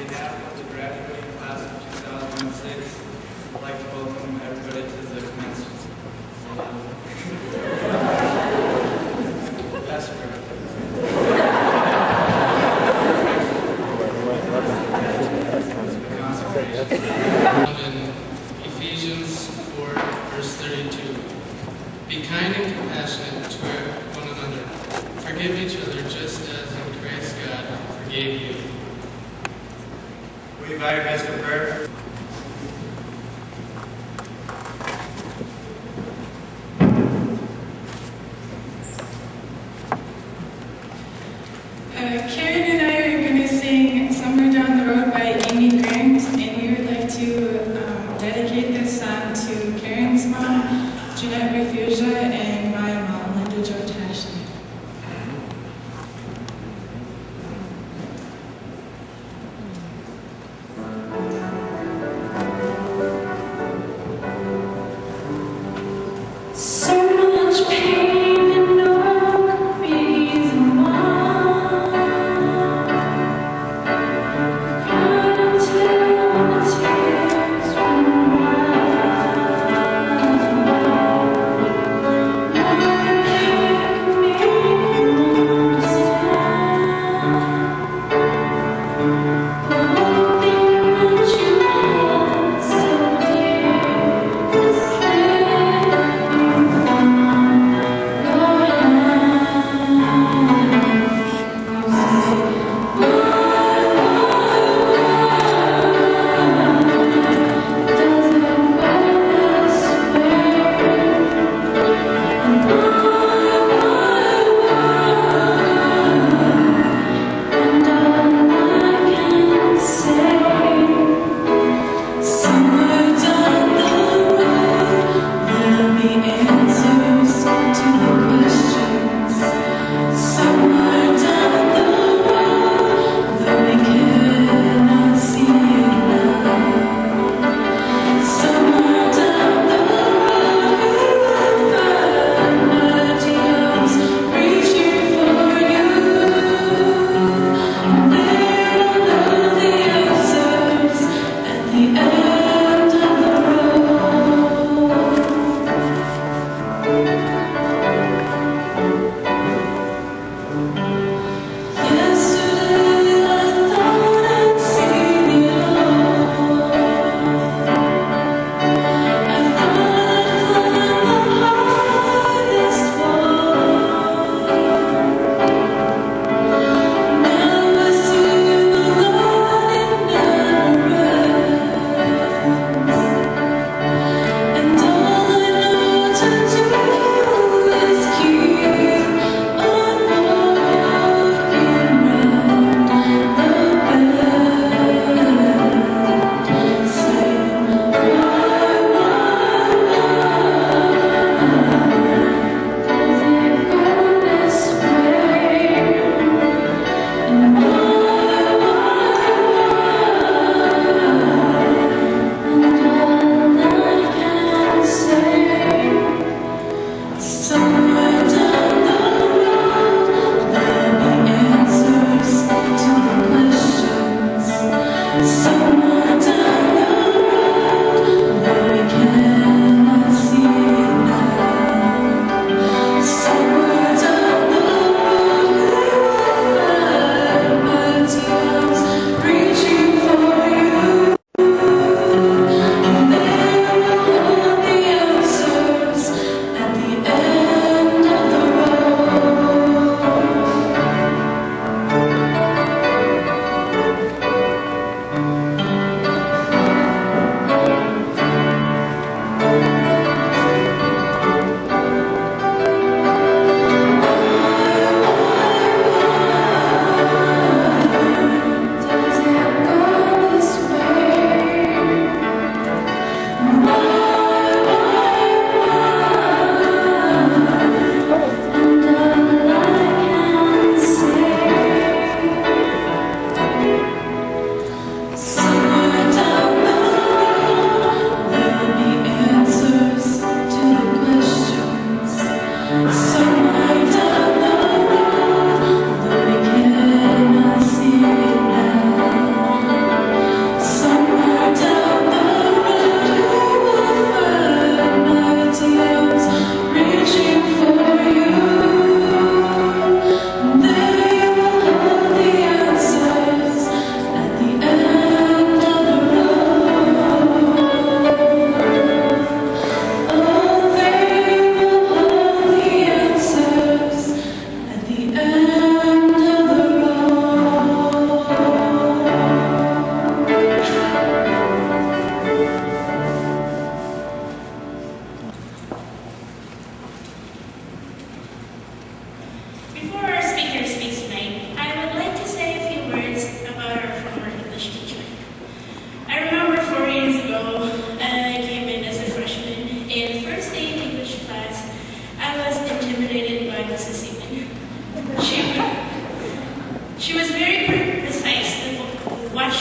behalf of the graduating class of 2006, I'd like to welcome everybody to the commencement. In Ephesians 4, verse 32. Be kind and compassionate toward one another. Forgive each other just as in Christ God forgave you. Will you bow your heads for prayer? Karen and I are going to sing Somewhere Down the Road by Amy Grant, and we would like to dedicate this song to Karen's mom, Jeanette Refugia, and my mom, Linda Jo Tashley. So much pain and no reason why.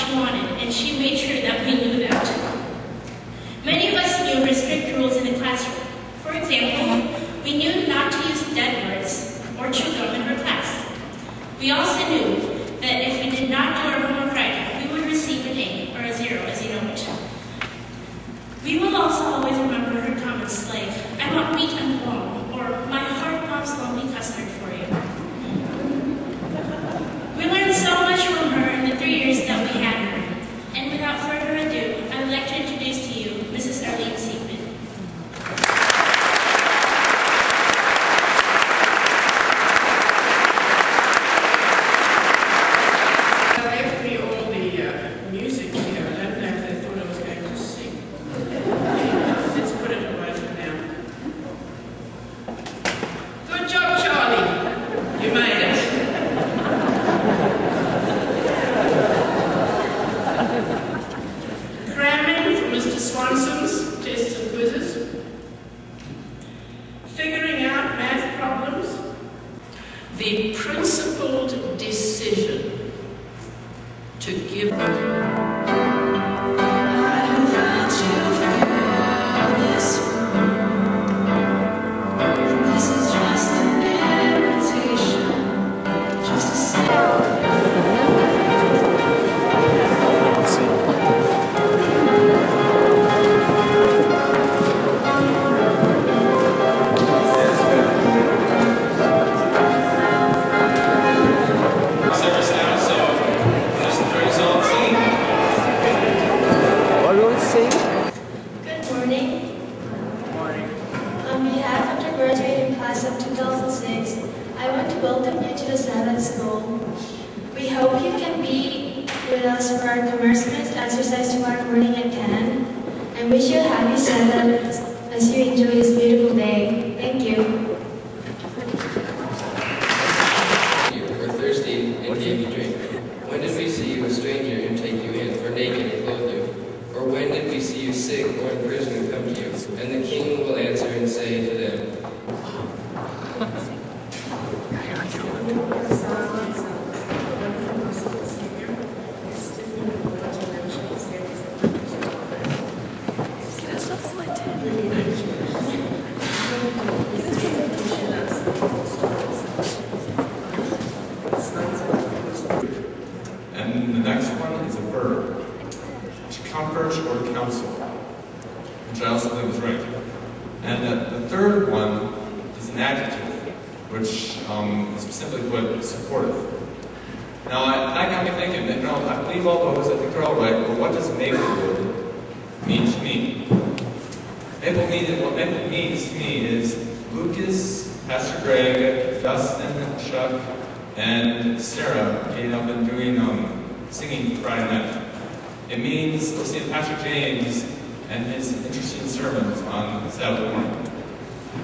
she wanted, and she made sure that we knew that. Many of us knew her strict rules in the classroom. For example, we knew not to use dead words or chew gum in her class. We also knew that if we did not do our homework right, we would receive an A or a 0, as you know it. We will also always remember her comments like, "I want meat and bone," or "My heart loves lonely custard for you." We learned so much from her in the 3 years that we had her. And without further ado, I would like to introduce to you Mrs. Arlene Siegman. The principled decision to give. Good morning. On behalf of the graduating class of 2006, I want to welcome you to the Sabbath School. We hope you can be with us for our commencement exercise tomorrow morning at 10, and wish you a happy Sabbath as you enjoy this beautiful day. Thank you. You were thirsty and gave you drink? When did we see you a stranger and take you in, or naked and clothe you? Or when did we see you sick or in prison and come to you? And the king will answer and say to them, And the next one is a verb. To comfort or counsel, which I also think is right. And the third one is an adjective, which is simply put, supportive. Now, that got me thinking, that, I believe all those, I think they're all right, but what does Maplewood mean to me? What Maplewood means to me is Lucas, Pastor Greg, Dustin, Chuck, and Sarah getting up and doing singing Friday night. It means listening to Pastor James and his interesting sermons on Sabbath morning.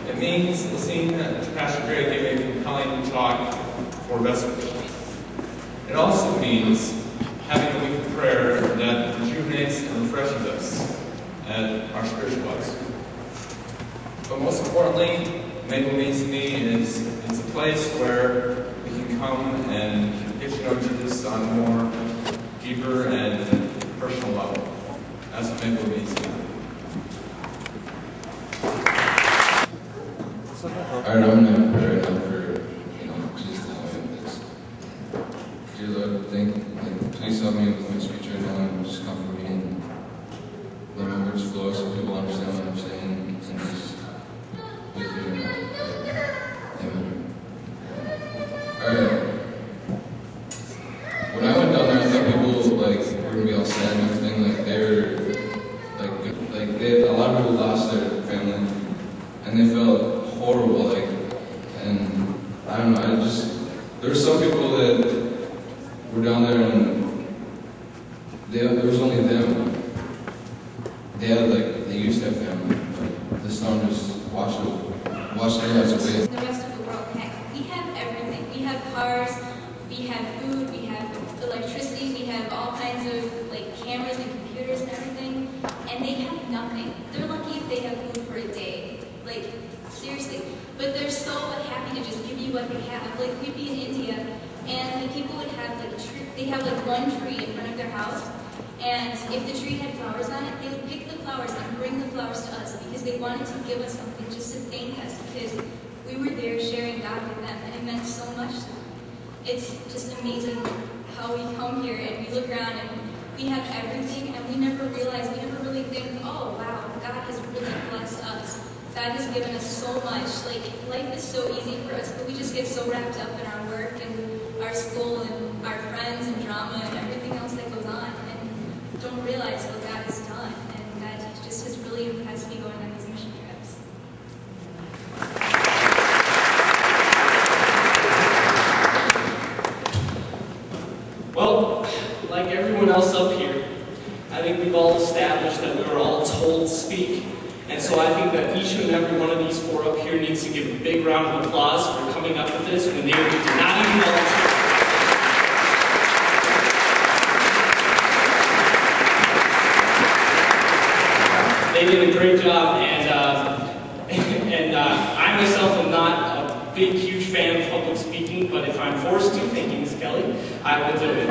It means listening to Pastor Greg give a compelling talk for Vespers. It also means having a week of prayer that rejuvenates and refreshes us at our spiritual lives. But most importantly, Maple means to me is it's a place where we can come and get to know Jesus on a more deeper and personal level. That's what Maple means to me. Alright, I'm going to pray right now for, Jesus to help me with this. Dear Lord, please help me with my speech right now and just comfort me and let my words flow so people understand what I'm saying and just with you right now. Amen. Alright. When I went down there, I thought people were going to be all sad and everything. A lot of people lost their family and they felt horrible, and I don't know, there were some people that were down there and there was only them. They used to have family, but the storm just washed their lives away. The rest of the world has. We have everything. We have cars, we have food, we have electricity, we have all kinds of cameras and computers and everything, and they have nothing. They're lucky if they have food for a day. Seriously. But they're so happy to just give you what they have. We'd be in India, and the people would have they have one tree in front of their house, And if the tree had flowers on it, they would pick the flowers and bring the flowers to us because they wanted to give us something just to thank us because we were there sharing God with them, and it meant so much to them. It's just amazing how we come here and we look around and we have everything, and we never realize, we never really think, oh wow, God has really blessed us. God has given us so much. Like, life is so easy for us, but we just get so wrapped up in our work and our school and our friends and drama and everything else that goes on, and don't realize what God has done. And that just has really impressed me going on these mission trips. Well, like everyone else up here, I think we've all established that we were all told to speak. And so I think that each and every one of these four up here needs to give a big round of applause for coming up with this when they did not even volunteer. They did a great job, and I myself am not a big, huge fan of public speaking, but if I'm forced to, thank you, Ms. Kelly, I will do it.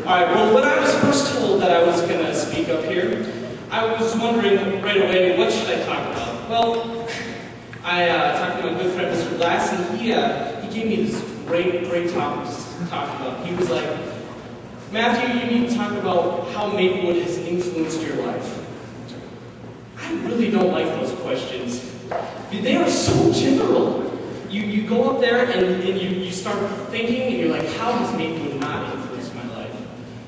All right, well, when I was first told that I was going to speak up here, I was wondering right away, what should I talk about? Well, I talked to my good friend, Mr. Glass, and he gave me this great topic to talk about. He was like, Matthew, you need to talk about how Maplewood has influenced your life. I really don't like those questions. They are so general. You go up there and you start thinking, and you're like, how does Maplewood not influence my life?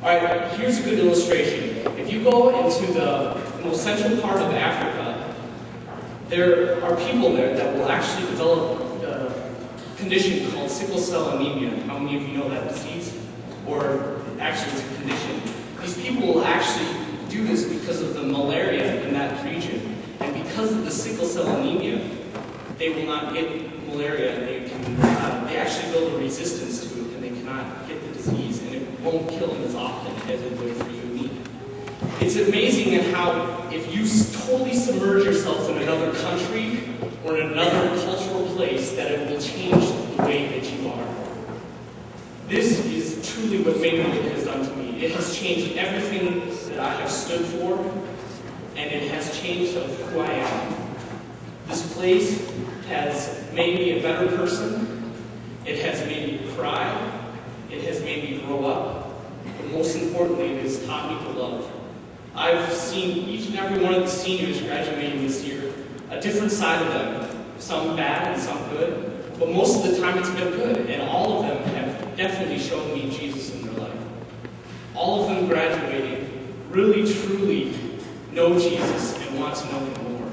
All right, here's a good illustration. If you go into the most central part of Africa, there are people there that will actually develop a condition called sickle cell anemia. How many of you know that disease? Or actually it's a condition. These people will actually do this because of the malaria in that region. And because of the sickle cell anemia, they will not get malaria, and they actually build a resistance to it, and they cannot get the disease, and it won't kill them as often as it would for you and me. It's amazing at how if you totally submerge yourself in another country or in another cultural place, that it will change the way that you are. This is truly what Maplewood has done to me. It has changed everything that I have stood for, and it has changed who I am. This place has made me a better person. It has made me cry. It has made me grow up. But most importantly, it has taught me to love. I've seen each and every one of the seniors graduating this year, a different side of them. Some bad and some good. But most of the time it's been good, and all of them have definitely shown me Jesus in their life. All of them graduating really, truly know Jesus and want to know Him more.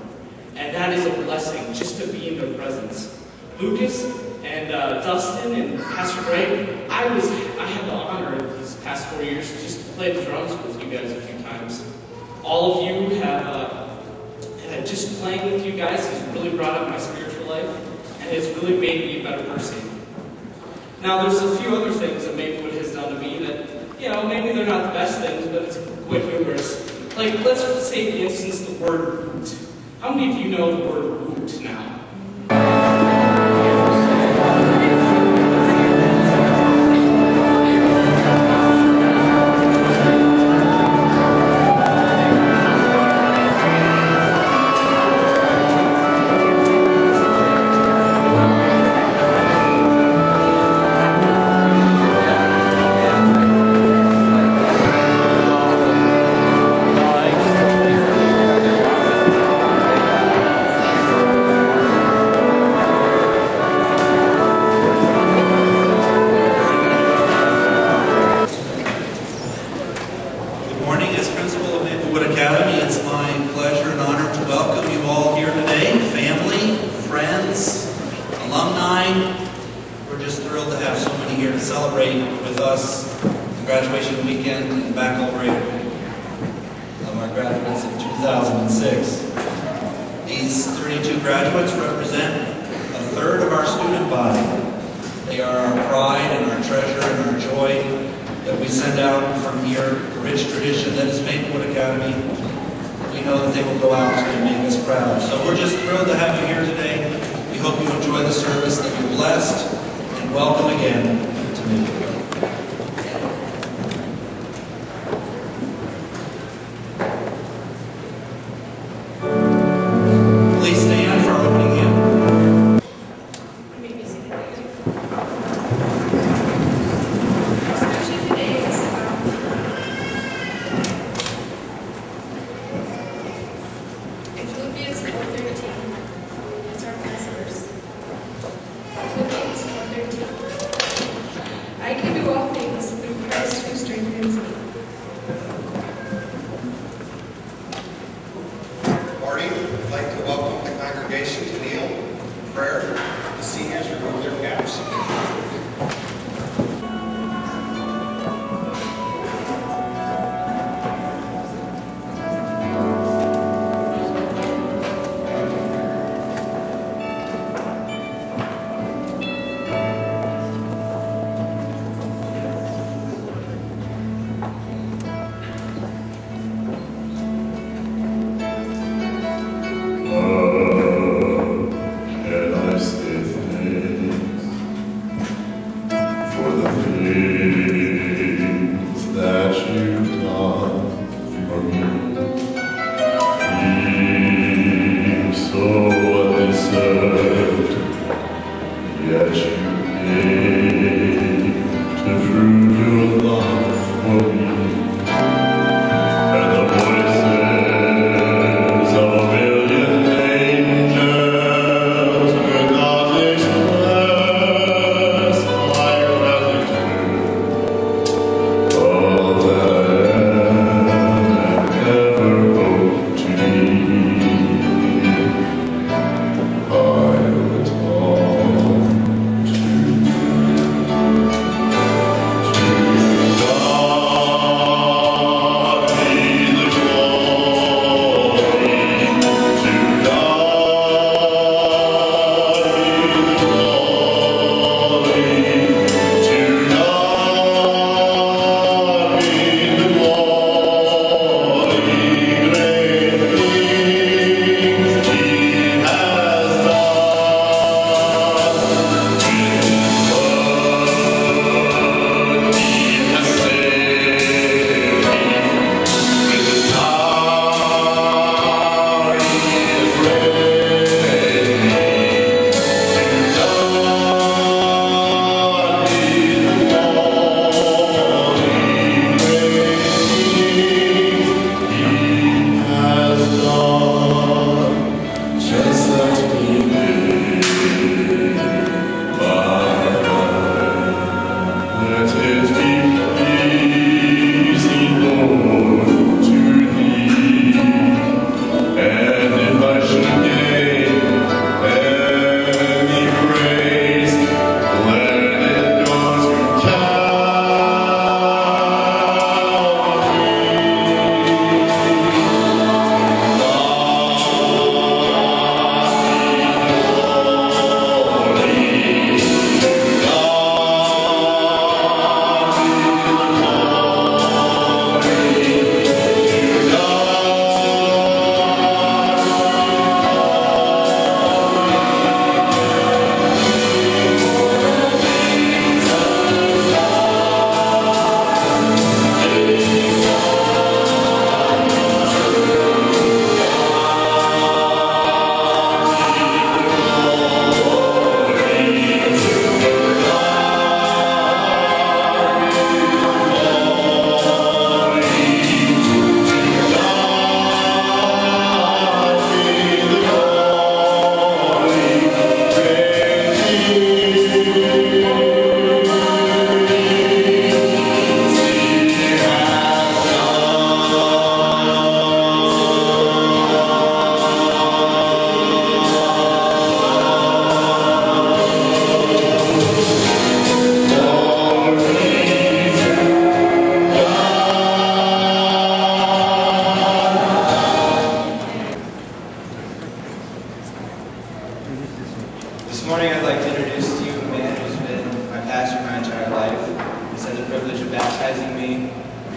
And that is a blessing, just to be in their presence. Lucas and Dustin and Pastor Greg, I had the honor these past 4 years just to play the drums with you guys a few times. All of you have, just playing with you guys has really brought up my spiritual life, and it's really made me a better person. Now, there's a few other things that Maplewood has done to me that, maybe they're not the best things, but it's quite humorous. Like, let's say, for instance, the word woot. How many of you know the word woot now? Graduation weekend and baccalaureate of our graduates in 2006. These 32 graduates represent a third of our student body. They are our pride and our treasure and our joy that we send out from here, the rich tradition that is Maplewood Academy. We know that they will go out and make us proud. So we're just thrilled to have you here today. We hope you enjoy the service, that you're blessed, and welcome again to Maplewood.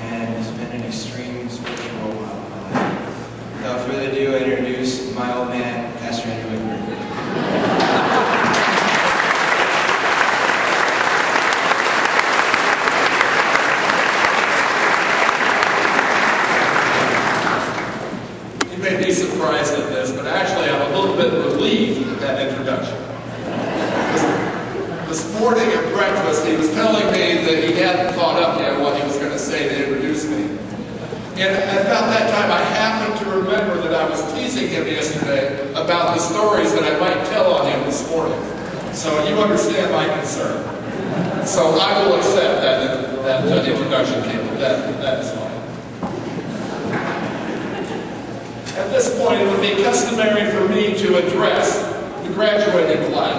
and has been an extreme spiritual role model in my life. Without further ado, I introduce my old man, Pastor Andrew Whitmer. You may be surprised at this, but actually I'm a little bit relieved at that introduction. This morning at breakfast, he was telling me that he hadn't thought up yet what he was going to say to introduce me. And at about that time, I happened to remember that I was teasing him yesterday about the stories that I might tell on him this morning. So you understand my concern. So I will accept that introduction, Caleb. That is fine. At this point, it would be customary for me to address the graduating class.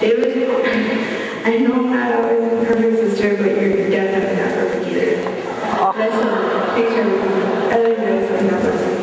David, I know I'm not always a perfect sister, but you're definitely not perfect either. That's a picture of you. I love you guys. I'm not perfect.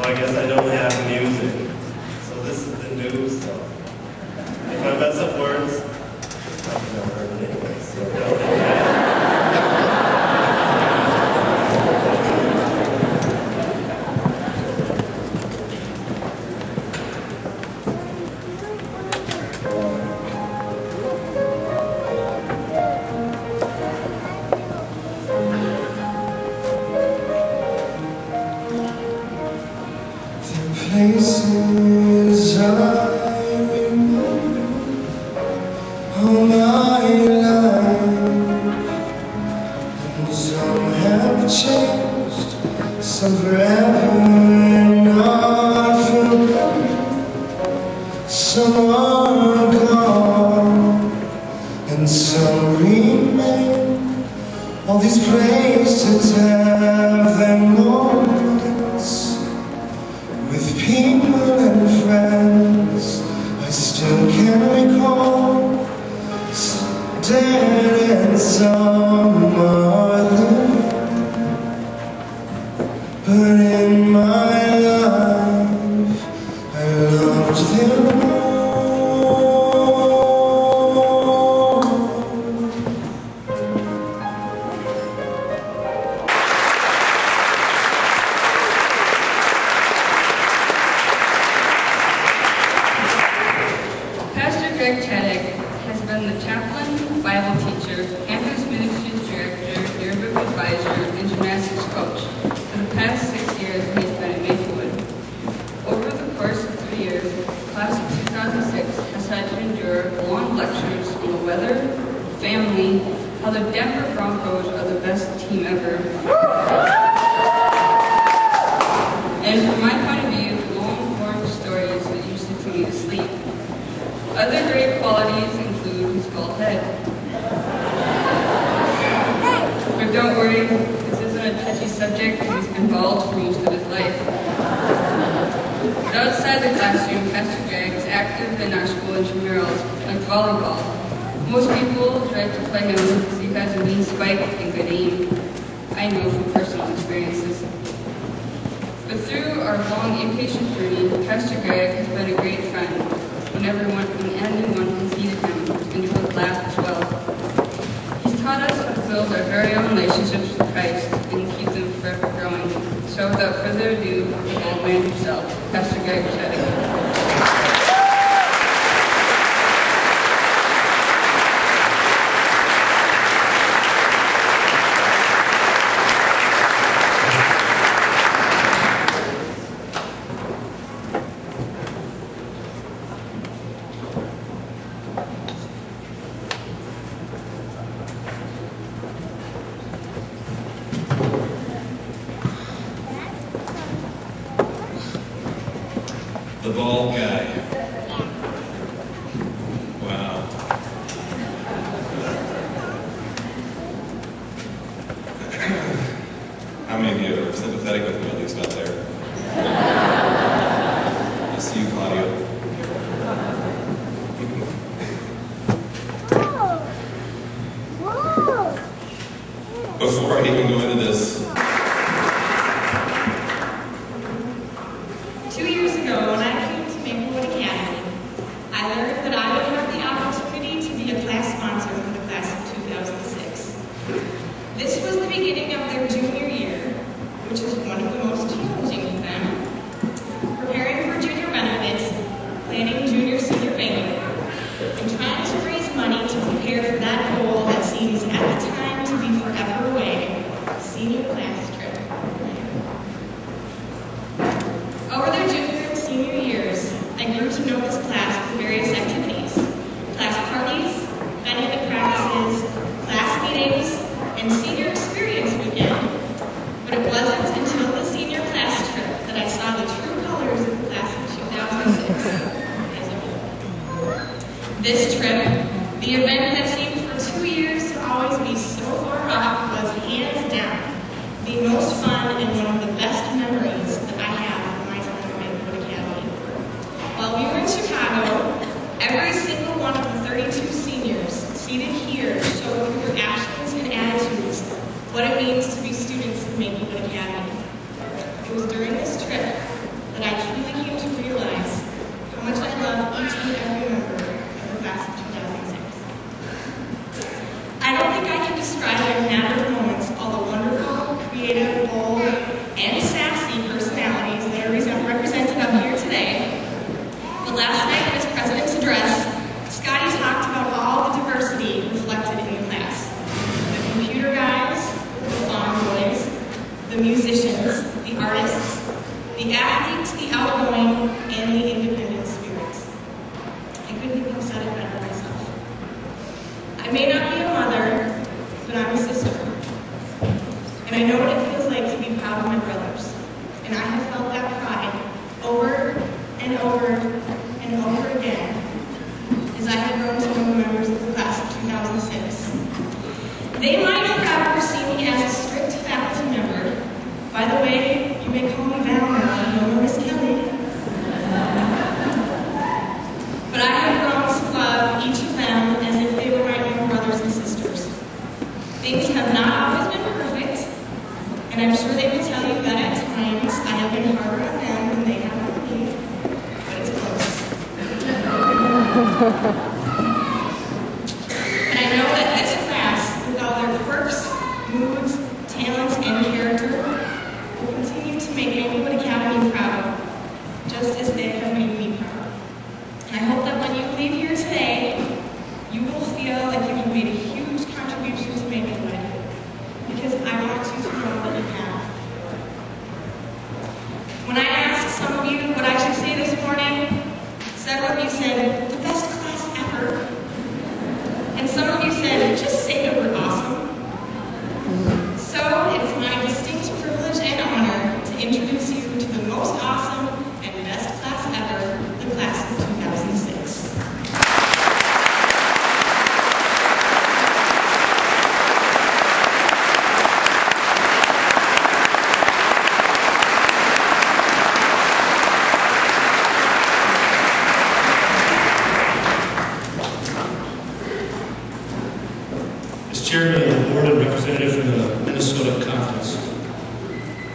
I guess I don't have music. So this is the new stuff. If I mess up words, I've never heard it anyway, so don't get mad. Places I remember all my life, and some have changed, some forever and not forever. Some are gone, and some remain. All these places have their moments. With people and friends I still can recall, dead and some are living. But in my life I loved them all. Has been the chaplain, Bible teacher, campus ministries director, yearbook advisor, and gymnastics coach. For the past 6 years, he has been at Maplewood. Over the course of 3 years, the class of 2006 has had to endure long lectures on the weather, family, how the Denver Broncos are the best team ever, and from my point of view, long, boring stories that usually put me to sleep. Other great qualities include his bald head. But don't worry, this isn't a touchy subject because he's been bald for most of his life. But outside the classroom, Pastor Greg is active in our school intramurals, like volleyball. Most people try to play him because he has a mean spike and good aim. I know from personal experiences. But through our long, impatient journey, Pastor Greg has been a great friend. When anyone has needed him, and he will laugh as well. He's taught us how to build our very own relationships with Christ and keep them forever growing. So without further ado, the old man himself, Pastor Greg Chettick. The bald guy. Wow. How many of you are sympathetic with me, at least out there? I see you, Claudio. Before I even go into this, 2 years ago, when I came to Maplewood Academy, I learned that I would have the opportunity to be a class sponsor for the class of 2006. This was the beginning of their junior year, which is one of the most challenging for them. Preparing for junior benefits, planning junior-senior banquet, and trying to raise money to prepare for that goal that seems at the time to be forever away, senior class trip. Over their junior and senior years, I grew to know this class through various activities, class parties, benefit practices, class meetings, and senior experience weekend. But it wasn't until the senior class trip that I saw the true colors of the class of 2006 as a whole. This trip, the event that seemed for 2 years to always be so far off, was hands down the most fun and one of the best memories that I have of my time at Maplewood Academy. While we were in Chicago, every single one of the 32 seniors seated here showed through their actions and attitudes what it means to be students of Maplewood Academy. It was during this trip that I truly came to realize how much I love each and every member of the class of 2006. I don't think I can describe in a matter of moments all the wonderful, creative, bold, and sassy personalities that are represented up here today. But last night in his president's address, Scotty talked about all the diversity reflected in the class. The computer guys, the farm boys, the musicians, the artists, the athletes, the outgoing, and the independent spirits. I couldn't have said it better myself. I may not be a mother, but I'm a sister. And I know what it feels like to be proud of my brothers. And I have felt that pride over and over and over again as I have grown to know the members of the class of 2006. They might have perceived me as a strict faculty member. By the way, you may call me Val now, no more Miss Kelly. But I have grown to love each of them as if they were my own brothers and sisters. Things have not always been perfect, and I'm sure they will tell you that at times I have been harder on them than they have on me, but it's close. And I know that this class, with all their quirks, moods, talents, and character, will continue to make Maplewood Academy proud, just as they have made me proud. And I hope that when you leave here today, you will feel like you have made a huge contribution to Maplewood, because I want you to know that you have. When I asked some of you what I should say this morning, several of you said, the best class ever. And some of you said, just say that we're awesome. So it is my distinct privilege and honor to introduce you to the most awesome and best class ever, the class of 2006. Chairman of the Board and representative from the Minnesota Conference.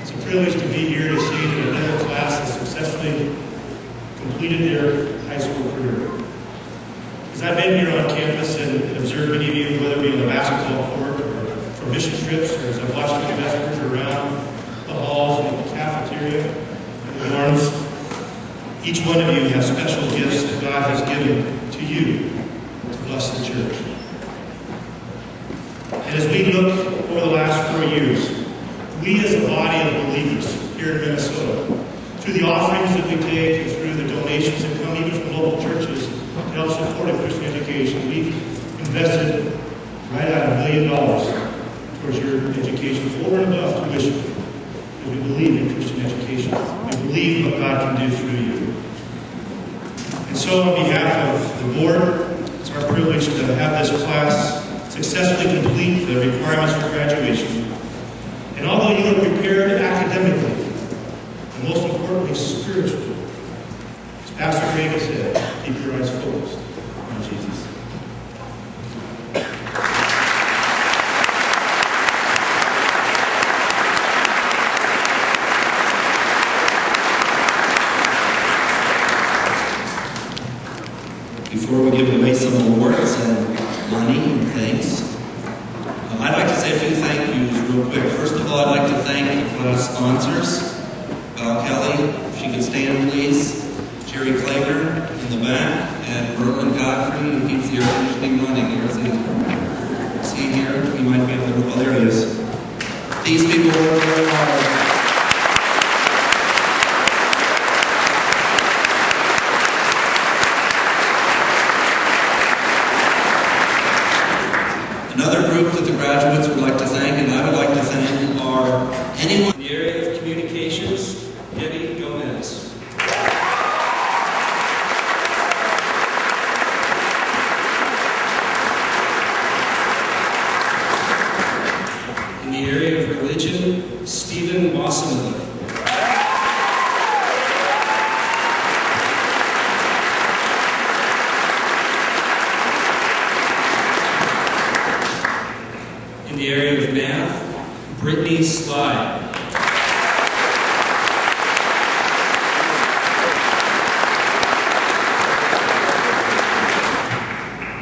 It's a privilege to be here to see that another class has successfully completed their high school career. As I've been here on campus and observed many of you, whether it be on the basketball court or for mission trips, or as I've watched you investors around the halls and the cafeteria and the dorms, each one of you has special gifts that God has given to you to bless the church. And as we look over the last 4 years, we as a body of believers here in Minnesota, through the offerings that we take and through the donations that come even from local churches to help support Christian education, we've invested right at $1 million towards your education, over and above tuition, because we believe in Christian education. We believe what God can do through you. And so on behalf of the board, it's our privilege to have this class successfully complete the requirements for graduation. And although you are prepared academically, and most importantly spiritually, as Pastor Greg has said, keep your eyes focused on Jesus. Before we give away some awards and money and thanks, I'd like to say a few thank yous real quick. First of all, I'd like to thank the class sponsors. Val Kelly, if she could stand please. Jerry Klager in the back, and Berlin Godfrey, who keeps the air conditioning running. Here's the see here. He might be able to, oh, there he is. These people work very hard. Another group that the graduates would like to thank, and I would like to thank, are anyone in the area of communications, Debbie Gomez. In the area of religion, Stephen Wassermiller. In the area of math, Brittany Sly.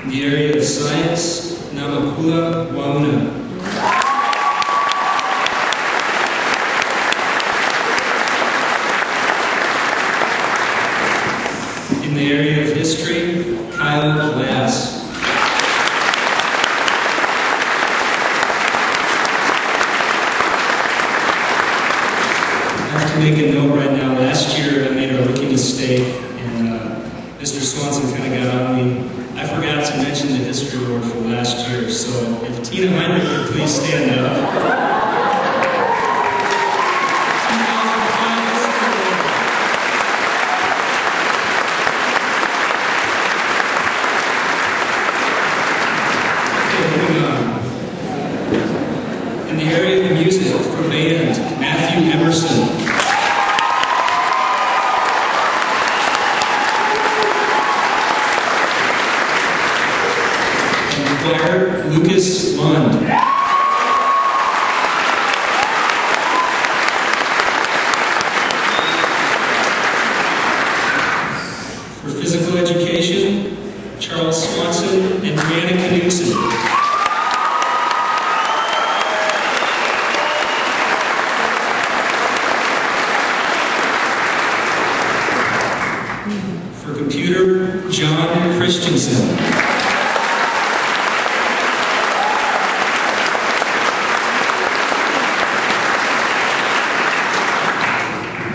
In the area of science, Namakula Wauna. In the area of history, Kyle Glass. I have to make a note right now. Last year I made a rookie mistake, and Mr. Swanson kind of got on me. I forgot to mention the history award for last year, so if Tina Heinrich could please stand up. In the area of music, for band, Matthew Emerson. And choir, Lucas Lund. For physical education, Charles Swanson and Brianna Knudsen. For computer, John Christensen.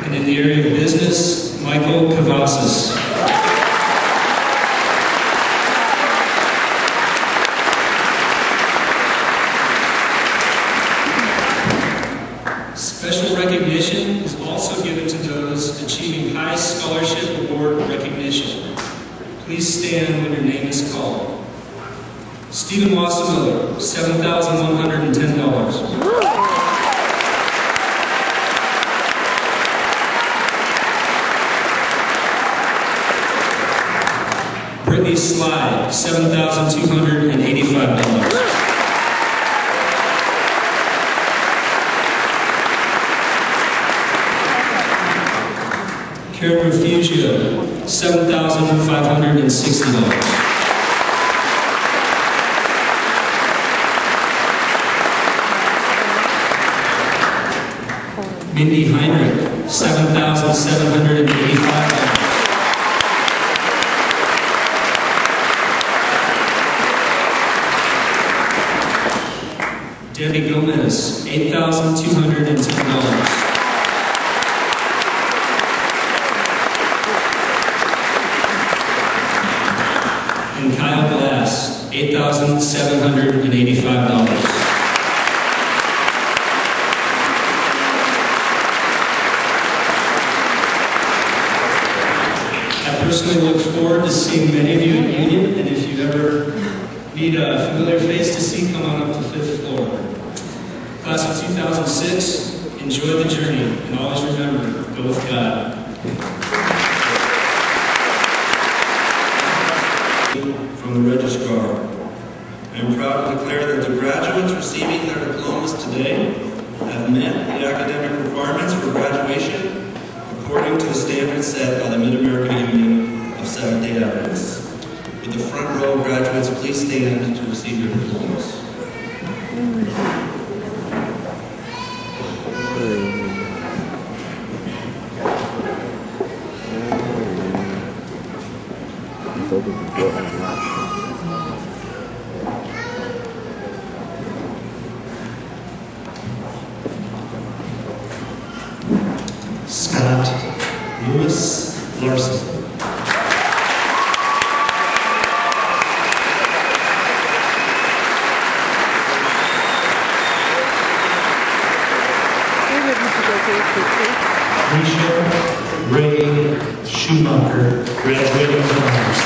And in the area of business, Michael Cavazos. Special recognition is also given to those achieving high scholarship award recognition. Please stand when your name is called. Stephen Wassermiller, $7,110. Brittany Sly, $7,285. Karen Refugio, $7,560. Mindy Heinrich, $7,785. Debbie Gomez, $8,210. And Kyle Glass, $8,785. I personally look forward to seeing many of you at Union, and if you ever need a familiar face to see, come on up to 5th floor. Class of 2006, enjoy the journey, and always remember, go with God. From the registrar. I am proud to declare that the graduates receiving their diplomas today have met the academic requirements for graduation according to the standards set by the Mid-American Union of Seventh-day Adventists. Would the front row graduates please stand to receive your diplomas? Scott Lewis Larson. Alicia Ray Schumacher, graduating with honors.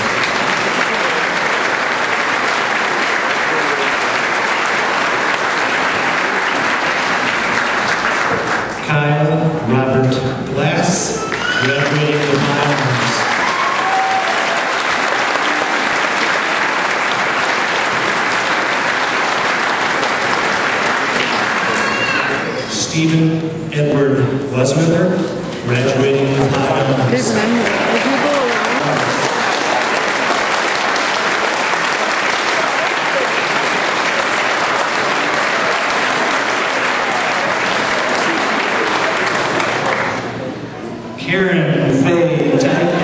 Kyle Robert Glass, graduating with honors. Stephen Edward Wasmiller, graduating with honors. Karen Faye Tyler.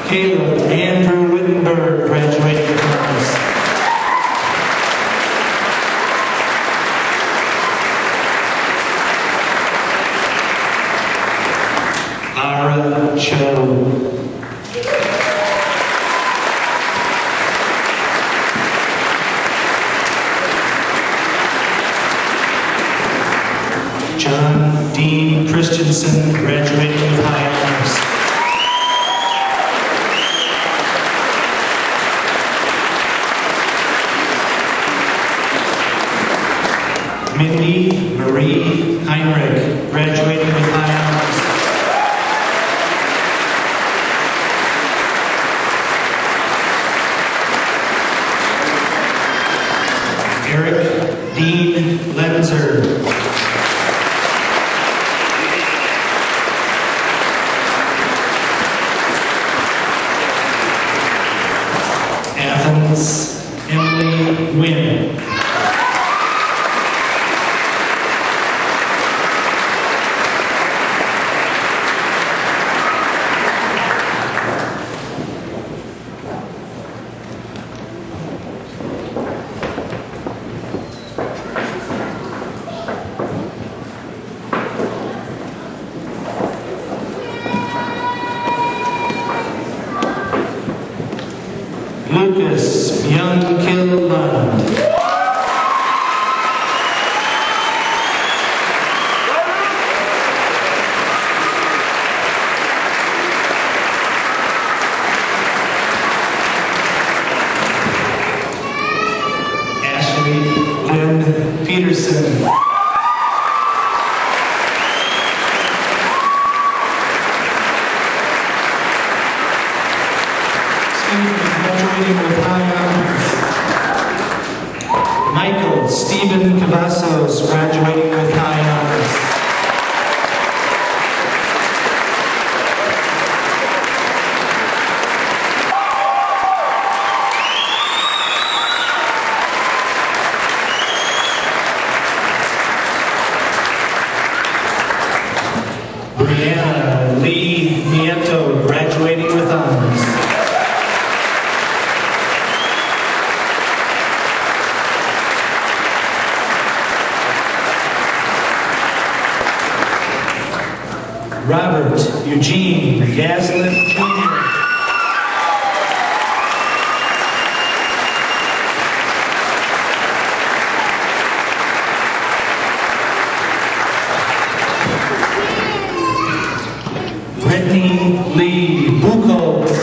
Caleb Andrew Wittenberg, graduating with honors. Lara Cho. John Dean Christensen, graduating with high honors. Mindy Marie Heinrich, graduating with high honors. Eric Dean Lenzer. Athens Emily Wynn. Lucas Young-Killand. Ashley Lynn Peterson. Graduating with high honors. Michael Stephen Cavazos, graduating with high honors. Brianna Lee Nieto, graduating with honors. Robert Eugene Gaslin Jr. Brittany Lee Buchholz.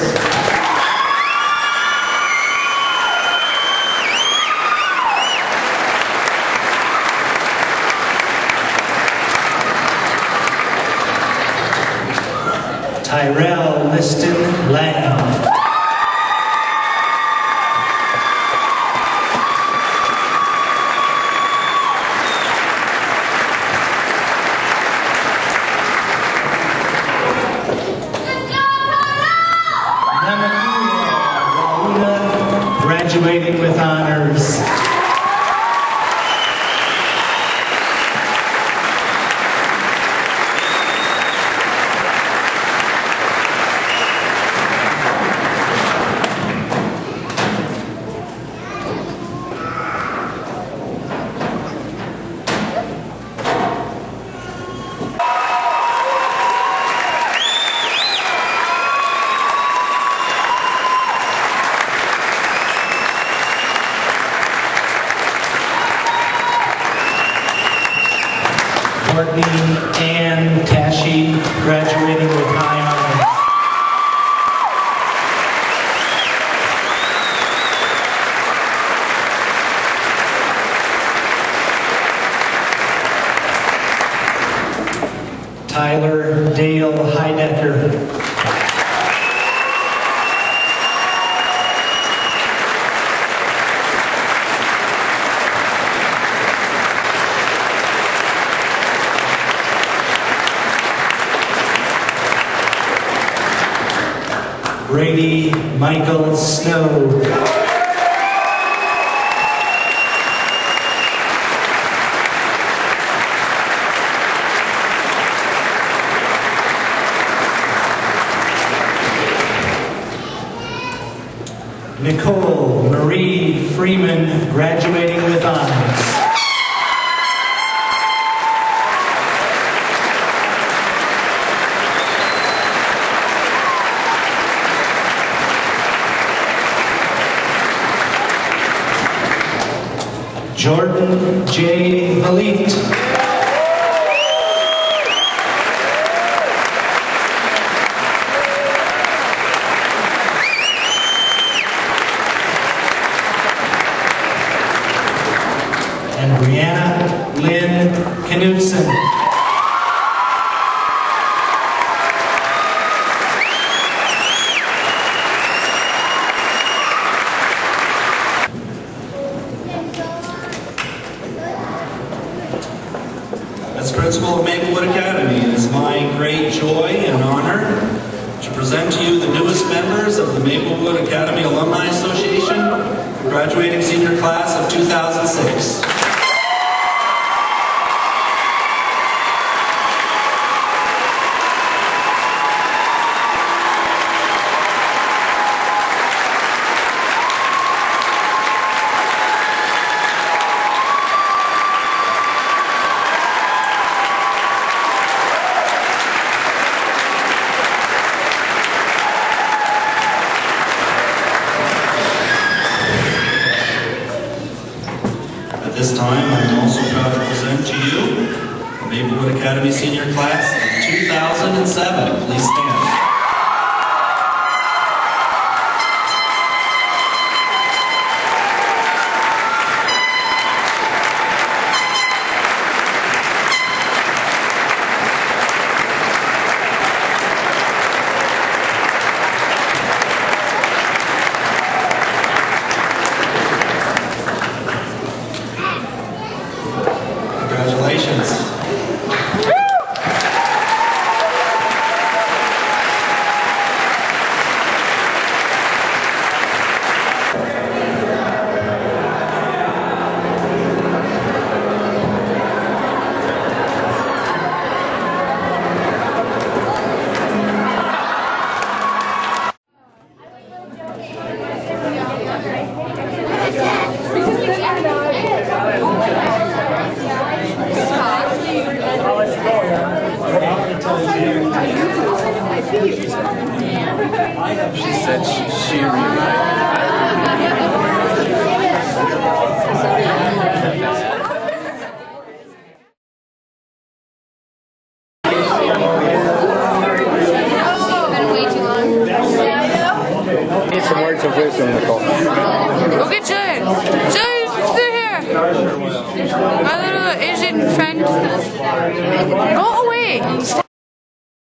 Tyrell Liston Lamb. Rauna, graduating with honors. Courtney Ann Tashi, graduating with high honors. Tyler Dale Heidecker. Brady Michael Snow. Nicole Marie Freeman, graduating with honors. Jordan J. Valit. And Brianna Lynn Knudsen. As principal of Maplewood Academy, it is my great joy and honor to present to you the newest members of the Maplewood Academy Alumni Association, the graduating senior class of 2006. At this time, I'm also proud to present to you the Maplewood Academy Senior Class of 2007. Please stand. Congratulations. She said she Need some words of wisdom, Nicole. Go get Jay. Jay, stay here. My little Asian friend. Go away. Stay.